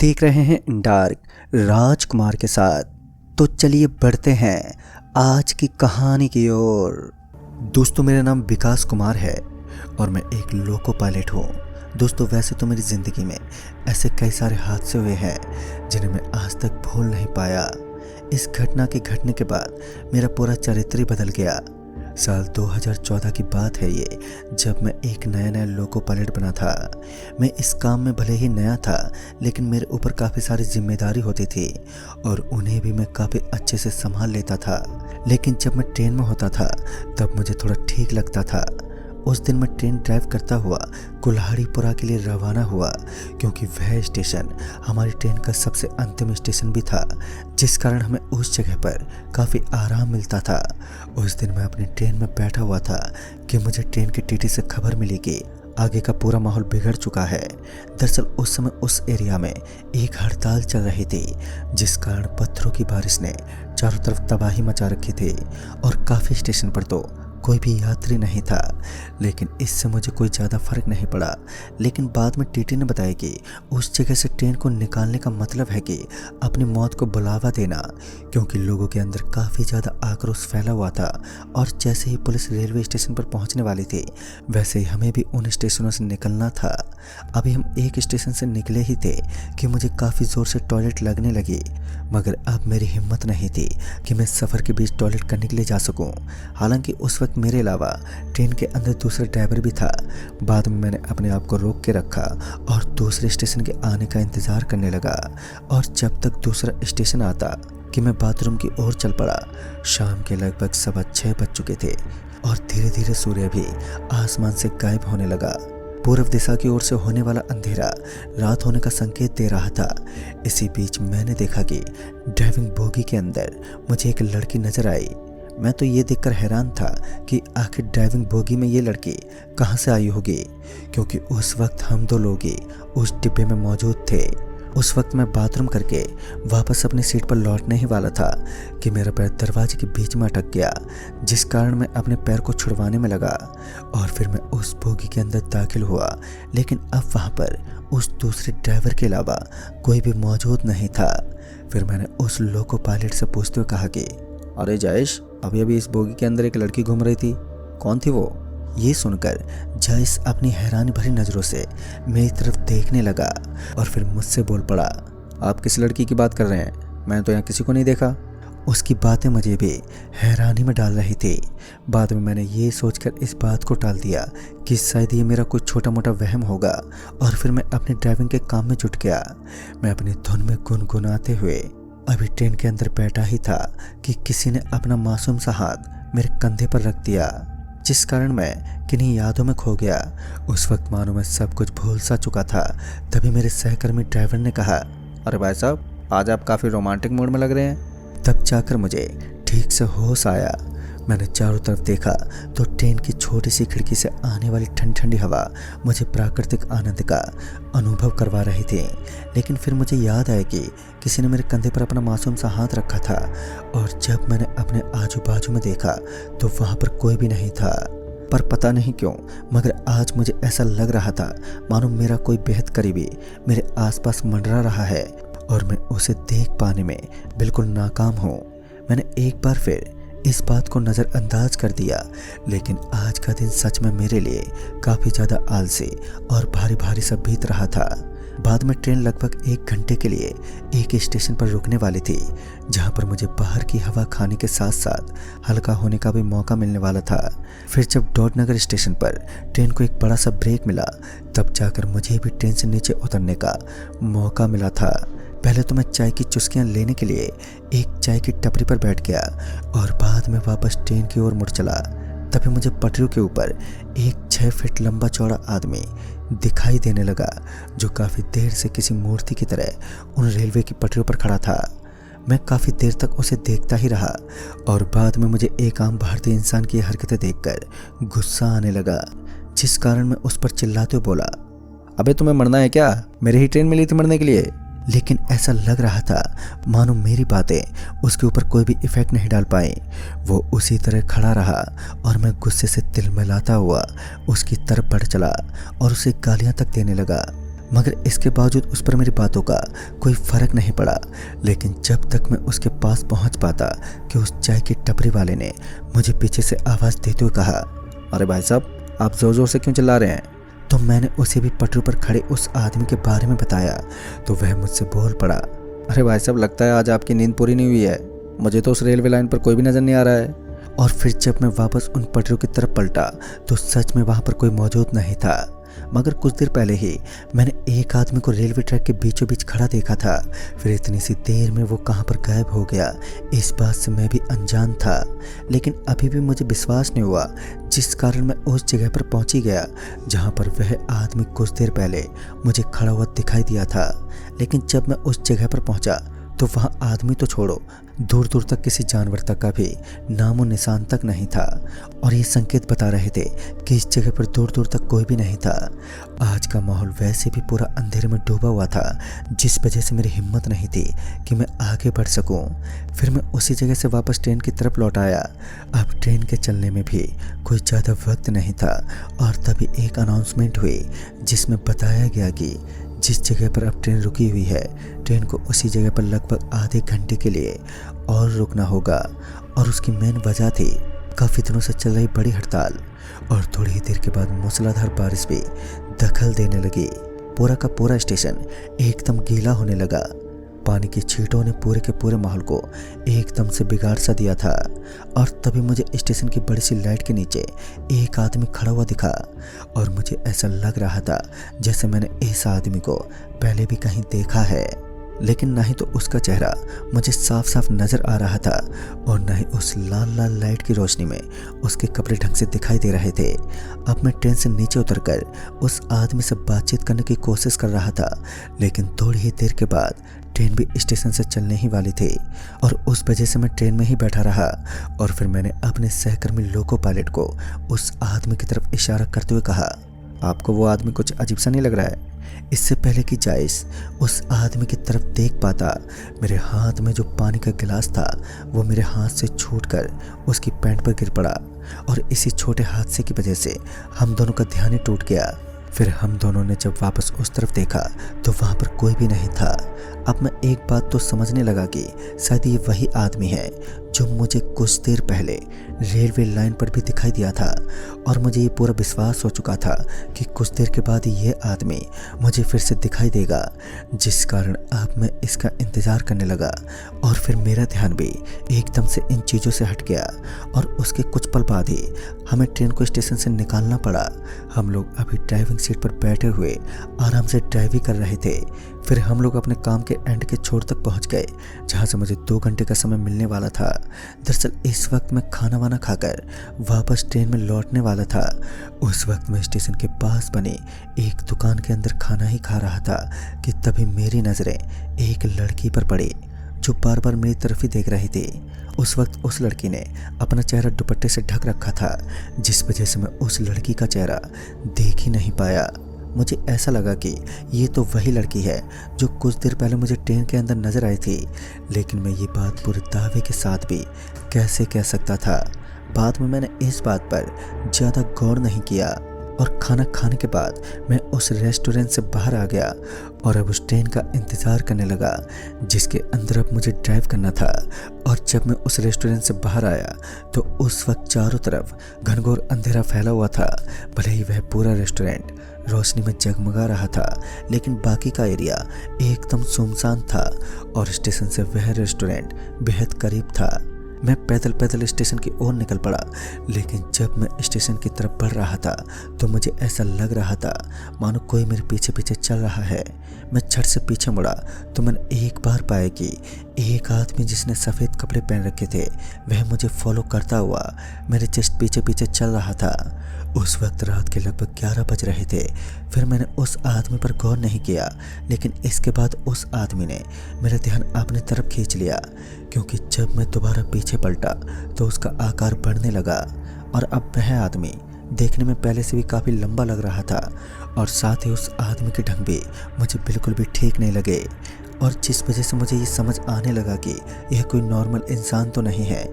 देख रहे हैं डार्क राजकुमार के साथ। तो चलिए बढ़ते हैं आज की कहानी की ओर। दोस्तों, मेरा नाम विकास कुमार है और मैं एक लोको पायलट हूँ। दोस्तों, वैसे तो मेरी ज़िंदगी में ऐसे कई सारे हादसे हुए हैं जिन्हें मैं आज तक भूल नहीं पाया। इस घटना के घटने के बाद मेरा पूरा चरित्र ही बदल गया। साल 2014 की बात है ये, जब मैं एक नया लोको पायलट बना था। मैं इस काम में भले ही नया था, लेकिन मेरे ऊपर काफ़ी सारी जिम्मेदारी होती थी और उन्हें भी मैं काफ़ी अच्छे से संभाल लेता था। लेकिन जब मैं ट्रेन में होता था तब मुझे थोड़ा ठीक लगता था। उस दिन मैं ट्रेन ड्राइव करता हुआ कुल्हाड़ीपुरा के लिए रवाना हुआ, क्योंकि वह स्टेशन हमारी ट्रेन का सबसे अंतिम स्टेशन भी था, जिस कारण हमें उस जगह पर काफ़ी आराम मिलता था। उस दिन मैं अपनी ट्रेन में बैठा हुआ था कि मुझे ट्रेन की टीटी से खबर मिली कि आगे का पूरा माहौल बिगड़ चुका है। दरअसल उस समय उस एरिया में एक हड़ताल चल रही थी, जिस कारण पत्थरों की बारिश ने चारों तरफ तबाही मचा रखी थी और काफ़ी स्टेशन पर तो कोई भी यात्री नहीं था। लेकिन इससे मुझे कोई ज़्यादा फर्क नहीं पड़ा। लेकिन बाद में टीटी ने बताया कि उस जगह से ट्रेन को निकालने का मतलब है कि अपनी मौत को बुलावा देना, क्योंकि लोगों के अंदर काफ़ी ज़्यादा आक्रोश फैला हुआ था। और जैसे ही पुलिस रेलवे स्टेशन पर पहुंचने वाली थी, वैसे ही हमें भी उन स्टेशनों से निकलना था। अभी हम एक स्टेशन से निकले ही थे कि मुझे काफ़ी ज़ोर से टॉयलेट लगने लगी, मगर अब मेरी हिम्मत नहीं थी कि मैं सफ़र के बीच टॉयलेट करने के लिए जा सकूं। हालांकि उस वक्त मेरे अलावा ट्रेन के अंदर दूसरा ड्राइवर भी था। बाद में मैंने अपने आप को रोक के रखा और दूसरे स्टेशन के आने का इंतज़ार करने लगा। और जब तक दूसरा स्टेशन आता कि मैं बाथरूम की ओर चल पड़ा। शाम के लगभग 6:15 बज चुके थे और धीरे धीरे सूर्य भी आसमान से गायब होने लगा। पूर्व दिशा की ओर से होने वाला अंधेरा रात होने का संकेत दे रहा था। इसी बीच मैंने देखा कि ड्राइविंग बोगी के अंदर मुझे एक लड़की नजर आई। मैं तो ये देखकर हैरान था कि आखिर ड्राइविंग बोगी में ये लड़की कहाँ से आई होगी, क्योंकि उस वक्त हम दो लोग ही उस डिब्बे में मौजूद थे। उस वक्त मैं बाथरूम करके वापस अपनी सीट पर लौटने ही वाला था कि मेरा पैर दरवाजे के बीच में अटक गया, जिस कारण मैं अपने पैर को छुड़वाने में लगा और फिर मैं उस बोगी के अंदर दाखिल हुआ। लेकिन अब वहाँ पर उस दूसरे ड्राइवर के अलावा कोई भी मौजूद नहीं था। फिर मैंने उस लोको पायलट से पूछते हुए कहा कि अरे जयेश, अभी अभी इस बोगी के अंदर एक लड़की घूम रही थी, कौन थी वो? ये सुनकर जयेश अपनी हैरानी भरी नज़रों से मेरी तरफ देखने लगा और फिर मुझसे बोल पड़ा, आप किस लड़की की बात कर रहे हैं? मैंने तो यहाँ किसी को नहीं देखा। उसकी बातें मुझे भी हैरानी में डाल रही थी। बाद में मैंने ये सोचकर इस बात को टाल दिया कि शायद ये मेरा कुछ छोटा मोटा वहम होगा और फिर मैं अपने ड्राइविंग के काम में जुट गया। मैं अपनी धुन में गुनगुनाते हुए अभी ट्रेन के अंदर बैठा ही था कि किसी ने अपना मासूम सा हाथ मेरे कंधे पर रख दिया, जिस कारण मैं किन्हीं यादों में खो गया। उस वक्त मानो मैं सब कुछ भूल सा चुका था। तभी मेरे सहकर्मी ड्राइवर ने कहा, अरे भाई साहब, आज आप काफ़ी रोमांटिक मूड में लग रहे हैं। तब जाकर मुझे ठीक से होश आया। मैंने चारों तरफ देखा तो ट्रेन की छोटी सी खिड़की से आने वाली ठंडी ठंडी हवा मुझे प्राकृतिक आनंद का अनुभव करवा रही थी। लेकिन फिर मुझे याद आया कि किसी ने मेरे कंधे पर अपना मासूम सा हाथ रखा था और जब मैंने अपने आजू बाजू में देखा तो वहाँ पर कोई भी नहीं था। पर पता नहीं क्यों, मगर आज मुझे ऐसा लग रहा था मानो मेरा कोई बेहद करीबी मेरे आसपास मंडरा रहा है और मैं उसे देख पाने में बिल्कुल नाकाम हूँ। मैंने एक बार फिर इस बात को नज़रअंदाज कर दिया। लेकिन आज का दिन सच में मेरे लिए काफ़ी ज़्यादा आलसी और भारी भारी सा बीत रहा था। बाद में ट्रेन लगभग 1 घंटे के लिए एक स्टेशन पर रुकने वाली थी, जहां पर मुझे बाहर की हवा खाने के साथ साथ हल्का होने का भी मौका मिलने वाला था। फिर जब डॉटनगर स्टेशन पर ट्रेन को एक बड़ा सा ब्रेक मिला, तब जाकर मुझे भी ट्रेन से नीचे उतरने का मौका मिला था। पहले तो मैं चाय की चुस्कियां लेने के लिए एक चाय की टपरी पर बैठ गया और बाद में वापस ट्रेन की ओर मुड़ चला। तभी मुझे पटरियों के ऊपर एक 6 फीट लंबा चौड़ा आदमी दिखाई देने लगा, जो काफ़ी देर से किसी मूर्ति की तरह उन रेलवे की पटरियों पर खड़ा था। मैं काफ़ी देर तक उसे देखता ही रहा और बाद में मुझे एक आम भारतीय इंसान की हरकतें देखकर गुस्सा आने लगा, जिस कारण मैं उस पर चिल्लाते हुए बोला, अबे तुम्हें मरना है क्या? मेरी ही ट्रेन मिली थी मरने के लिए। लेकिन ऐसा लग रहा था मानो मेरी बातें उसके ऊपर कोई भी इफेक्ट नहीं डाल पाई। वो उसी तरह खड़ा रहा और मैं गुस्से से तिलमिलाता हुआ उसकी तरफ बढ़ चला और उसे गालियां तक देने लगा। मगर इसके बावजूद उस पर मेरी बातों का कोई फ़र्क नहीं पड़ा। लेकिन जब तक मैं उसके पास पहुंच पाता कि उस चाय की टपरी वाले ने मुझे पीछे से आवाज़ देते हुए कहा, अरे भाई साहब, आप ज़ोर ज़ोर से क्यों चिल्ला रहे हैं? तो मैंने उसे भी पटरी पर खड़े उस आदमी के बारे में बताया तो वह मुझसे बोल पड़ा, अरे भाई साहब, लगता है आज आपकी नींद पूरी नहीं हुई है। मुझे तो उस रेलवे लाइन पर कोई भी नज़र नहीं आ रहा है। और फिर जब मैं वापस उन पटरियों की तरफ पलटा तो सच में वहाँ पर कोई मौजूद नहीं था। मगर कुछ देर पहले ही मैंने एक आदमी को रेलवे ट्रैक के बीचों बीच खड़ा देखा था। फिर इतनी सी देर में वो कहाँ पर गायब हो गया, इस बात से मैं भी अनजान था। लेकिन अभी भी मुझे विश्वास नहीं हुआ, जिस कारण मैं उस जगह पर पहुंची गया जहाँ पर वह आदमी कुछ देर पहले मुझे खड़ा हुआ दिखाई दिया था। लेकिन जब मैं उस जगह पर पहुंचा तो वहाँ आदमी तो छोड़ो, दूर दूर तक किसी जानवर तक का भी नामो निशान तक नहीं था। और ये संकेत बता रहे थे कि इस जगह पर दूर दूर तक कोई भी नहीं था। आज का माहौल वैसे भी पूरा अंधेरे में डूबा हुआ था, जिस वजह से मेरी हिम्मत नहीं थी कि मैं आगे बढ़ सकूं। फिर मैं उसी जगह से वापस ट्रेन की तरफ लौट आया। अब ट्रेन के चलने में भी कोई ज़्यादा वक्त नहीं था और तभी एक अनाउंसमेंट हुई जिसमें बताया गया कि जिस जगह पर अब ट्रेन रुकी हुई है, ट्रेन को उसी जगह पर लगभग आधे घंटे के लिए और रुकना होगा। और उसकी मेन वजह थी काफ़ी दिनों से चल रही बड़ी हड़ताल। और थोड़ी ही देर के बाद मूसलाधार बारिश भी दखल देने लगी। पूरा का पूरा स्टेशन एकदम गीला होने लगा। पानी की छींटों ने पूरे के पूरे माहौल को एकदम से बिगाड़ सा दिया था। और तभी मुझे स्टेशन की बड़ी सी लाइट के नीचे एक आदमी खड़ा हुआ दिखा और मुझे ऐसा लग रहा था जैसे मैंने इस आदमी को पहले भी कहीं देखा है। लेकिन ना ही तो उसका चेहरा मुझे साफ साफ नज़र आ रहा था और न ही उस लाल लाल लाइट की रोशनी में उसके कपड़े ढंग से दिखाई दे रहे थे। अब मैं ट्रेन से नीचे उतरकर उस आदमी से बातचीत करने की कोशिश कर रहा था, लेकिन थोड़ी ही देर के बाद ट्रेन भी स्टेशन से चलने ही वाली थी और उस वजह से मैं ट्रेन में ही बैठा रहा। और फिर मैंने अपने सहकर्मी लोको पायलट को उस आदमी की तरफ इशारा करते हुए कहा, आपको वो आदमी कुछ अजीब सा नहीं लग रहा है? इससे पहले कि जायस उस आदमी की तरफ देख पाता, मेरे हाथ में जो पानी का गिलास था वो मेरे हाथ से छूटकर उसकी पैंट पर गिर पड़ा और इसी छोटे हादसे की वजह से हम दोनों का ध्यान ही टूट गया। फिर हम दोनों ने जब वापस उस तरफ देखा तो वहाँ पर कोई भी नहीं था। अब मैं एक बात तो समझने लगा कि शायद ये वही आदमी है जो मुझे कुछ देर पहले रेलवे लाइन पर भी दिखाई दिया था। और मुझे ये पूरा विश्वास हो चुका था कि कुछ देर के बाद ये आदमी मुझे फिर से दिखाई देगा, जिस कारण अब मैं इसका इंतज़ार करने लगा। और फिर मेरा ध्यान भी एकदम से इन चीज़ों से हट गया और उसके कुछ पल बाद ही हमें ट्रेन को स्टेशन से निकालना पड़ा। हम लोग अभी ड्राइविंग सीट पर बैठे हुए आराम से ड्राइविंग कर रहे थे। फिर हम लोग अपने काम के एंड के छोर तक पहुंच गए जहां से मुझे 2 घंटे का समय मिलने वाला था। दरअसल इस वक्त मैं खाना वाना खाकर वापस ट्रेन में लौटने वाला था। उस वक्त मैं स्टेशन के पास बने एक दुकान के अंदर खाना ही खा रहा था कि तभी मेरी नज़रें एक लड़की पर पड़ी जो बार बार मेरी तरफ ही देख रही थी। उस वक्त उस लड़की ने अपना चेहरा दुपट्टे से ढक रखा था, जिस वजह से मैं उस लड़की का चेहरा देख ही नहीं पाया। मुझे ऐसा लगा कि ये तो वही लड़की है जो कुछ देर पहले मुझे ट्रेन के अंदर नज़र आई थी, लेकिन मैं ये बात पूरे दावे के साथ भी कैसे कह सकता था। बाद में मैंने इस बात पर ज़्यादा गौर नहीं किया और खाना खाने के बाद मैं उस रेस्टोरेंट से बाहर आ गया और अब उस ट्रेन का इंतज़ार करने लगा जिसके अंदर अब मुझे ड्राइव करना था। और जब मैं उस रेस्टोरेंट से बाहर आया तो उस वक्त चारों तरफ घनघोर अंधेरा फैला हुआ था। भले ही वह पूरा रेस्टोरेंट रोशनी में जगमगा रहा था, लेकिन बाकी का एरिया एकदम सुनसान था और स्टेशन से वह रेस्टोरेंट बेहद करीब था। मैं पैदल पैदल स्टेशन की ओर निकल पड़ा, लेकिन जब मैं स्टेशन की तरफ बढ़ रहा था तो मुझे ऐसा लग रहा था मानो कोई मेरे पीछे पीछे चल रहा है। मैं झट से पीछे मुड़ा तो मैंने एक बार पाया कि एक आदमी जिसने सफ़ेद कपड़े पहन रखे थे वह मुझे फॉलो करता हुआ मेरे जस्ट पीछे पीछे चल रहा था। उस वक्त रात के लगभग 11 बज रहे थे। फिर मैंने उस आदमी पर गौर नहीं किया, लेकिन इसके बाद उस आदमी ने मेरा ध्यान अपनी तरफ खींच लिया, क्योंकि जब मैं दोबारा पीछे पलटा तो उसका आकार बढ़ने लगा और अब वह आदमी देखने में पहले से भी काफ़ी लंबा लग रहा था और साथ ही उस आदमी के ढंग भी मुझे बिल्कुल भी ठीक नहीं लगे। और जिस वजह से मुझे ये समझ आने लगा कि यह कोई नॉर्मल इंसान तो नहीं है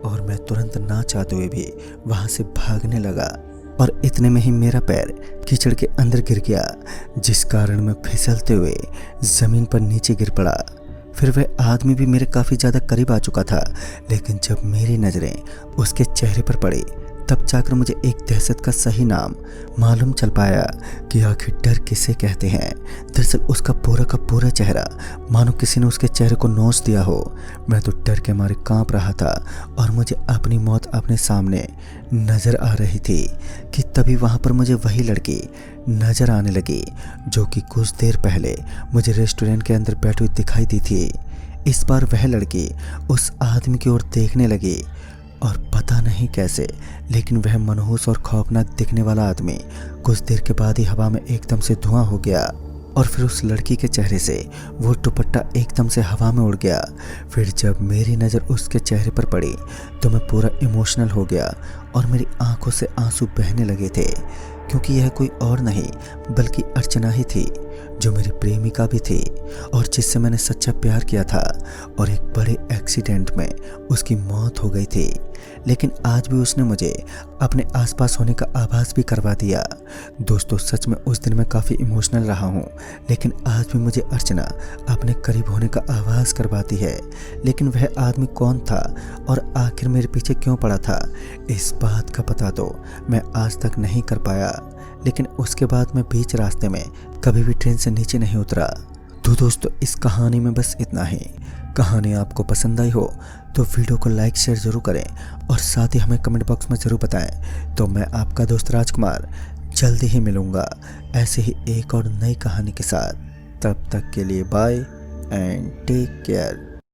और मैं तुरंत ना चाहते हुए भी वहाँ से भागने लगा। और इतने में ही मेरा पैर कीचड़ के अंदर गिर गया, जिस कारण मैं फिसलते हुए ज़मीन पर नीचे गिर पड़ा। फिर वह आदमी भी मेरे काफ़ी ज़्यादा करीब आ चुका था, लेकिन जब मेरी नज़रें उसके चेहरे पर पड़ी तब जाकर मुझे एक दहशत का सही नाम मालूम चल पाया कि आखिर डर किसे कहते हैं। दरअसल उसका पूरा का पूरा चेहरा मानो किसी ने उसके चेहरे को नोच दिया हो। मैं तो डर के मारे कांप रहा था और मुझे अपनी मौत अपने सामने नज़र आ रही थी कि तभी वहाँ पर मुझे वही लड़की नज़र आने लगी जो कि कुछ देर पहले मुझे रेस्टोरेंट के अंदर बैठी हुई दिखाई दी थी। इस बार वह लड़की उस आदमी की ओर देखने लगी और पता नहीं कैसे, लेकिन वह मनहूस और खौफनाक दिखने वाला आदमी कुछ देर के बाद ही हवा में एकदम से धुआं हो गया और फिर उस लड़की के चेहरे से वो दुपट्टा एकदम से हवा में उड़ गया। फिर जब मेरी नज़र उसके चेहरे पर पड़ी तो मैं पूरा इमोशनल हो गया और मेरी आंखों से आंसू बहने लगे थे, क्योंकि यह कोई और नहीं बल्कि अर्चना ही थी, जो मेरी प्रेमिका भी थी और जिससे मैंने सच्चा प्यार किया था और एक बड़े एक्सीडेंट में उसकी मौत हो गई थी। लेकिन आज भी उसने मुझे अपने आसपास होने का आभास भी करवा दिया। दोस्तों, सच में उस दिन मैं काफ़ी इमोशनल रहा हूँ, लेकिन आज भी मुझे अर्चना अपने करीब होने का आभास करवाती है। लेकिन वह आदमी कौन था और आखिर मेरे पीछे क्यों पड़ा था, इस बात का पता तो मैं आज तक नहीं कर पाया। लेकिन उसके बाद मैं बीच रास्ते में कभी भी ट्रेन से नीचे नहीं उतरा। तो दोस्तों, इस कहानी में बस इतना ही। कहानी आपको पसंद आई हो तो वीडियो को लाइक शेयर ज़रूर करें और साथ ही हमें कमेंट बॉक्स में ज़रूर बताएं। तो मैं आपका दोस्त राजकुमार जल्दी ही मिलूँगा ऐसे ही एक और नई कहानी के साथ। तब तक के लिए बाय एंड टेक केयर।